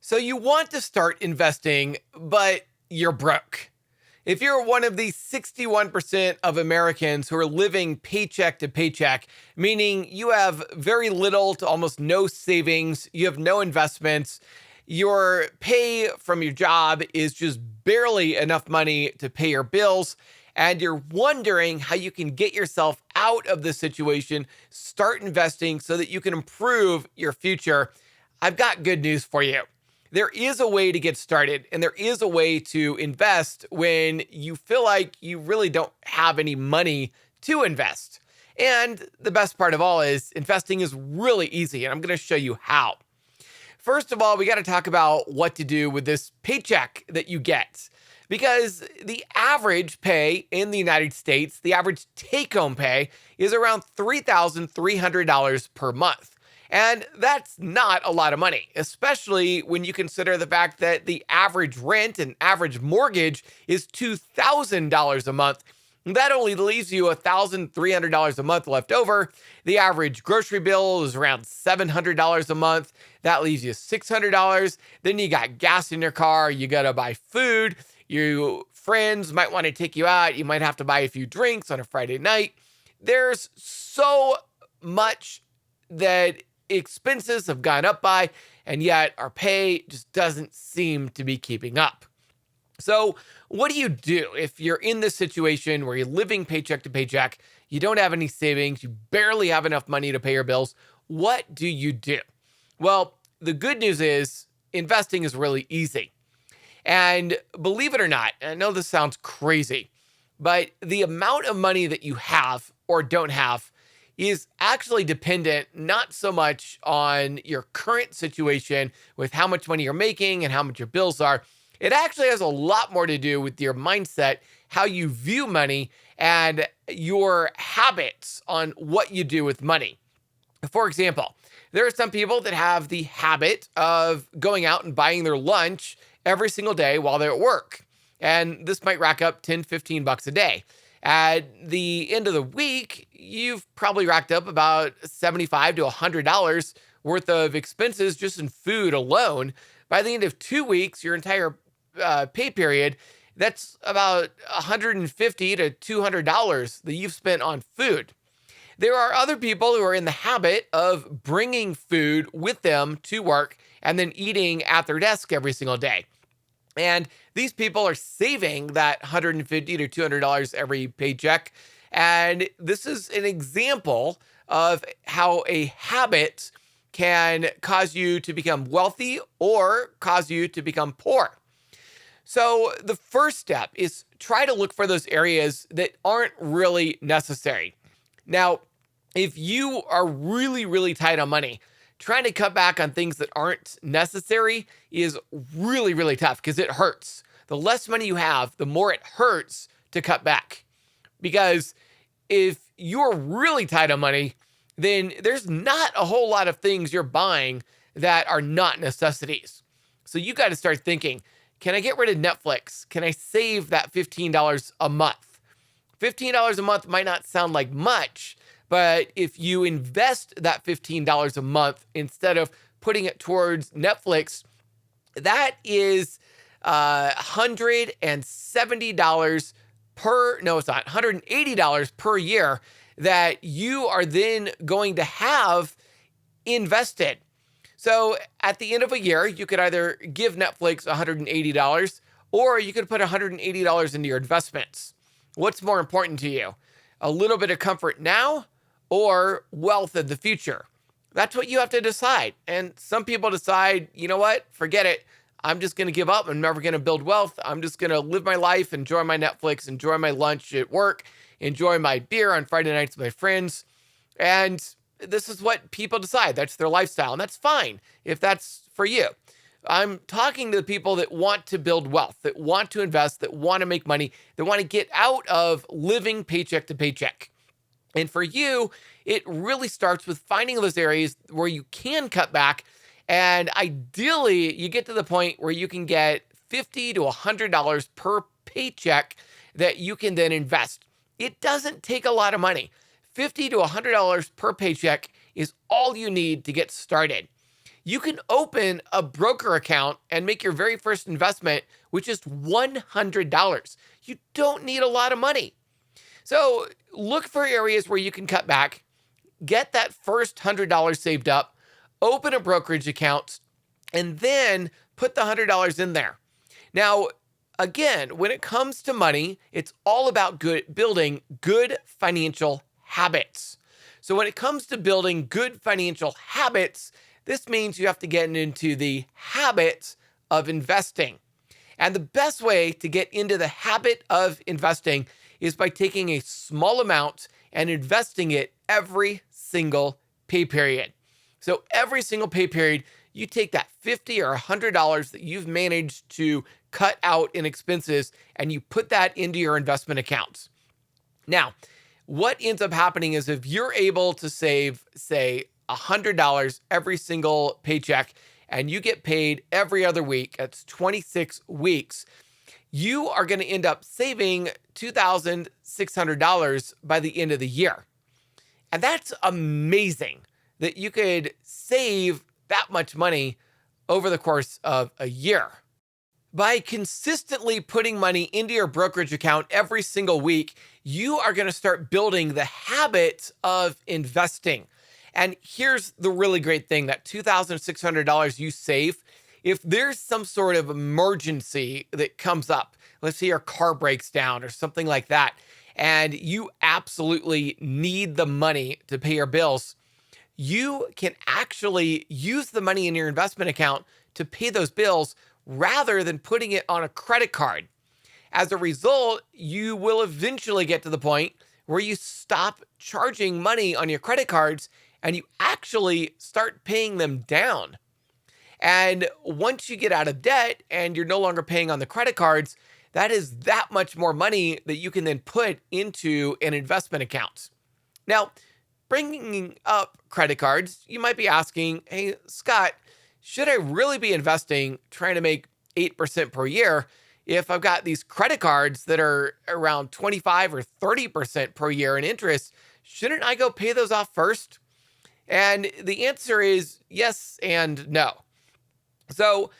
So you want to start investing, but you're broke. If you're one of the 61% of Americans who are living paycheck to paycheck, meaning you have very little to almost no savings, you have no investments, your pay from your job is just barely enough money to pay your bills, and you're wondering how you can get yourself out of this situation, start investing so that you can improve your future, I've got good news for you. There is a way to get started, and there is a way to invest when you feel like you really don't have any money to invest. And the best part of all is investing is really easy, and I'm going to show you how. First of all, we got to talk about what to do with this paycheck that you get. Because the average pay in the United States, the average take-home pay is around $3,300 per month. And that's not a lot of money, especially when you consider the fact that the average rent and average mortgage is $2,000 a month. That only leaves you $1,300 a month left over. The average grocery bill is around $700 a month. That leaves you $600. Then you got gas in your car. You got to buy food. Your friends might want to take you out. You might have to buy a few drinks on a Friday night. There's so much that expenses have gone up by, and yet our pay just doesn't seem to be keeping up. So what do you do if you're in this situation where you're living paycheck to paycheck, you don't have any savings, you barely have enough money to pay your bills? What do you do? Well, the good news is investing is really easy. And believe it or not, I know this sounds crazy, but the amount of money that you have or don't have is actually dependent not so much on your current situation with how much money you're making and how much your bills are. It actually has a lot more to do with your mindset, how you view money, and your habits on what you do with money. For example, there are some people that have the habit of going out and buying their lunch every single day while they're at work. And this might rack up 10, 15 bucks a day. At the end of the week, you've probably racked up about $75 to $100 worth of expenses just in food alone. By the end of 2 weeks, your entire pay period, that's about $150 to $200 that you've spent on food. There are other people who are in the habit of bringing food with them to work and then eating at their desk every single day. And these people are saving that $150 to $200 every paycheck. And this is an example of how a habit can cause you to become wealthy or cause you to become poor. So the first step is try to look for those areas that aren't really necessary. Now, if you are really, really tight on money, trying to cut back on things that aren't necessary is really, really tough because it hurts. The less money you have, the more it hurts to cut back. Because if you're really tight on money, then there's not a whole lot of things you're buying that are not necessities. So you got to start thinking, can I get rid of Netflix? Can I save that $15 a month? $15 a month might not sound like much, but if you invest that $15 a month instead of putting it towards Netflix, that is $170 $180 per year that you are then going to have invested. So at the end of a year, you could either give Netflix $180 or you could put $180 into your investments. What's more important to you? A little bit of comfort now or wealth in the future? That's what you have to decide. And some people decide, you know what, forget it. I'm just going to give up. I'm never going to build wealth. I'm just going to live my life, enjoy my Netflix, enjoy my lunch at work, enjoy my beer on Friday nights with my friends. And this is what people decide. That's their lifestyle. And that's fine if that's for you. I'm talking to the people that want to build wealth, that want to invest, that want to make money, that want to get out of living paycheck to paycheck. And for you, it really starts with finding those areas where you can cut back. And ideally, you get to the point where you can get $50 to $100 per paycheck that you can then invest. It doesn't take a lot of money. $50 to $100 per paycheck is all you need to get started. You can open a broker account and make your very first investment with just $100. You don't need a lot of money. So look for areas where you can cut back, get that first $100 saved up, open a brokerage account, and then put the $100 in there. Now, again, when it comes to money, it's all about building good financial habits. So when it comes to building good financial habits, this means you have to get into the habit of investing. And the best way to get into the habit of investing is by taking a small amount and investing it every single pay period. So every single pay period, you take that $50 or $100 that you've managed to cut out in expenses and you put that into your investment accounts. Now, what ends up happening is if you're able to save, say, $100 every single paycheck and you get paid every other week, that's 26 weeks, you are going to end up saving $2,600 by the end of the year. And that's amazing that you could save that much money over the course of a year. By consistently putting money into your brokerage account every single week, you are going to start building the habit of investing. And here's the really great thing, that $2,600 you save, if there's some sort of emergency that comes up, let's say your car breaks down or something like that, and you absolutely need the money to pay your bills, you can actually use the money in your investment account to pay those bills rather than putting it on a credit card. As a result, you will eventually get to the point where you stop charging money on your credit cards and you actually start paying them down. And once you get out of debt and you're no longer paying on the credit cards, that is that much more money that you can then put into an investment account. Now, bringing up credit cards, you might be asking, hey, Scott, should I really be investing trying to make 8% per year if I've got these credit cards that are around 25 or 30% per year in interest? Shouldn't I go pay those off first? And the answer is yes and no. So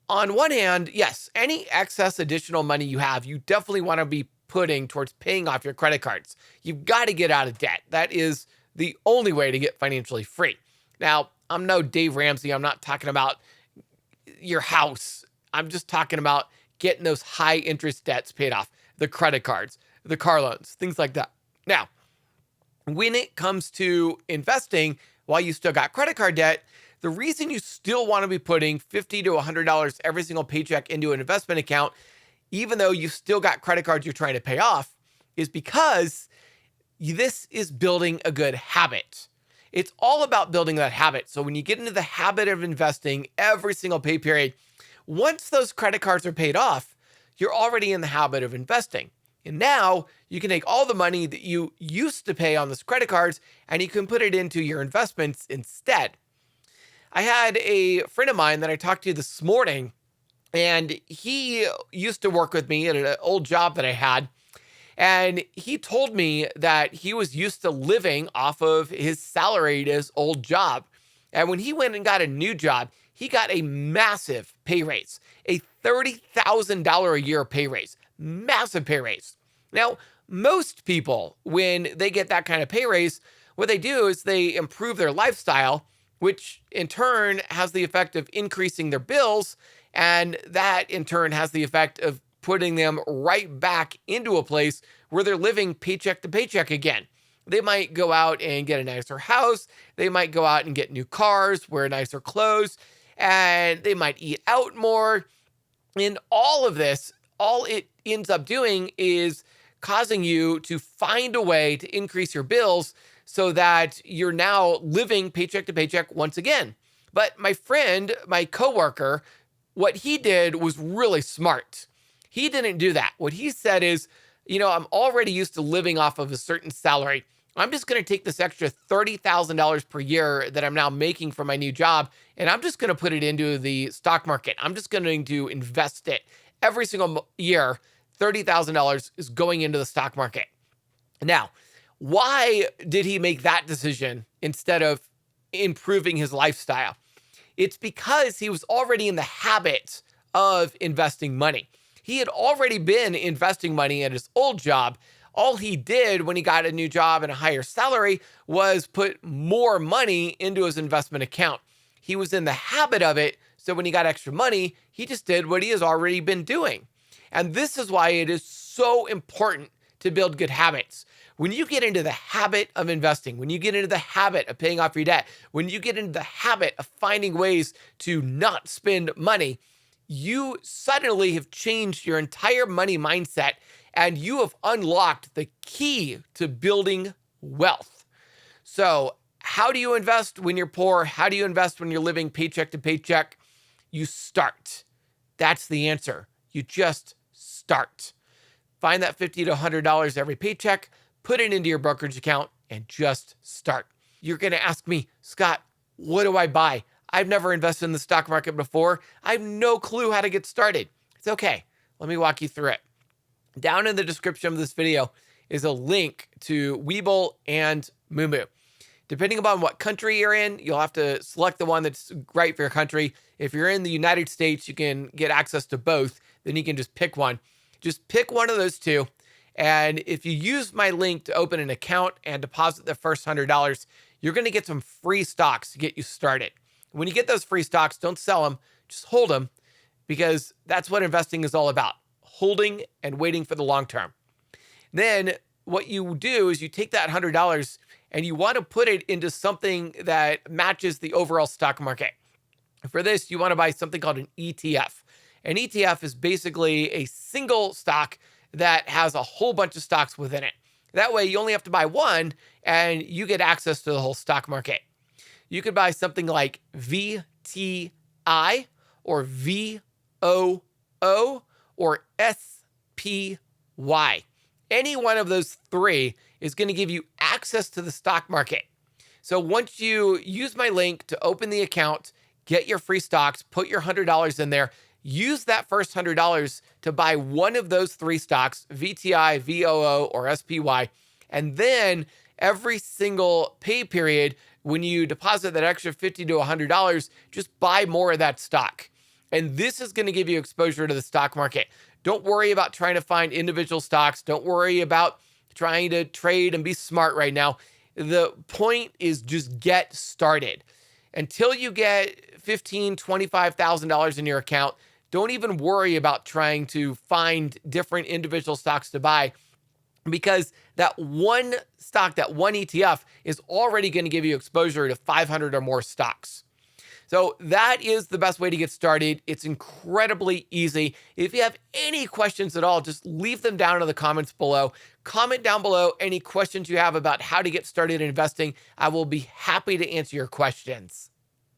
on one hand, yes, any excess additional money you have, you definitely want to be putting towards paying off your credit cards. You've got to get out of debt. That is the only way to get financially free. Now, I'm no Dave Ramsey. I'm not talking about your house. I'm just talking about getting those high interest debts paid off, the credit cards, the car loans, things like that. Now, when it comes to investing, while you still got credit card debt, the reason you still want to be putting $50 to $100 every single paycheck into an investment account, even though you've still got credit cards you're trying to pay off, is because this is building a good habit. It's all about building that habit. So when you get into the habit of investing every single pay period, once those credit cards are paid off, you're already in the habit of investing. And now you can take all the money that you used to pay on those credit cards and you can put it into your investments instead. I had a friend of mine that I talked to this morning, and he used to work with me at an old job that I had. And he told me that he was used to living off of his salary at his old job. And when he went and got a new job, he got a massive pay raise, a $30,000 a year pay raise, massive pay raise. Now, most people, when they get that kind of pay raise, what they do is they improve their lifestyle, which in turn has the effect of increasing their bills. And that in turn has the effect of putting them right back into a place where they're living paycheck to paycheck again. They might go out and get a nicer house. They might go out and get new cars, wear nicer clothes, and they might eat out more. And all of this, all it ends up doing is causing you to find a way to increase your bills so that you're now living paycheck to paycheck once again. But my friend, my coworker, what he did was really smart. He didn't do that. What he said is, I'm already used to living off of a certain salary. I'm just going to take this extra $30,000 per year that I'm now making from my new job, and I'm just going to put it into the stock market. I'm just going to invest it. Every single year, $30,000 is going into the stock market. Now, why did he make that decision instead of improving his lifestyle? It's because he was already in the habit of investing money. He had already been investing money at his old job. All he did when he got a new job and a higher salary was put more money into his investment account. He was in the habit of it, so when he got extra money, he just did what he has already been doing. And this is why it is so important to build good habits. When you get into the habit of investing, when you get into the habit of paying off your debt, when you get into the habit of finding ways to not spend money, you suddenly have changed your entire money mindset and you have unlocked the key to building wealth. So, how do you invest when you're poor? How do you invest when you're living paycheck to paycheck? You start. That's the answer. You just start. Find that $50 to $100 every paycheck, put it into your brokerage account, and just start. You're going to ask me, Scott, what do I buy? I've never invested in the stock market before. I have no clue how to get started. It's okay. Let me walk you through it. Down in the description of this video is a link to Webull and Moomoo. Depending upon what country you're in, you'll have to select the one that's right for your country. If you're in the United States, you can get access to both. Then you can just pick one. Just pick one of those two. And if you use my link to open an account and deposit the first $100, you're going to get some free stocks to get you started. When you get those free stocks, don't sell them, just hold them, because that's what investing is all about, holding and waiting for the long term. Then what you do is you take that $100 and you want to put it into something that matches the overall stock market. For this, you want to buy something called an ETF. An ETF is basically a single stock that has a whole bunch of stocks within it. That way, you only have to buy one and you get access to the whole stock market. You could buy something like VTI or VOO or SPY. Any one of those three is going to give you access to the stock market. So once you use my link to open the account, get your free stocks, put your $100 in there, use that first $100 to buy one of those three stocks, VTI, VOO, or SPY, and then every single pay period, when you deposit that extra $50 to $100, just buy more of that stock. And this is going to give you exposure to the stock market. Don't worry about trying to find individual stocks. Don't worry about trying to trade and be smart right now. The point is just get started. Until you get $15,000, $25,000 in your account, don't even worry about trying to find different individual stocks to buy, because that one stock, that one ETF is already going to give you exposure to 500 or more stocks. So that is the best way to get started. It's incredibly easy. If you have any questions at all, just leave them down in the comments below. Comment down below any questions you have about how to get started investing. I will be happy to answer your questions.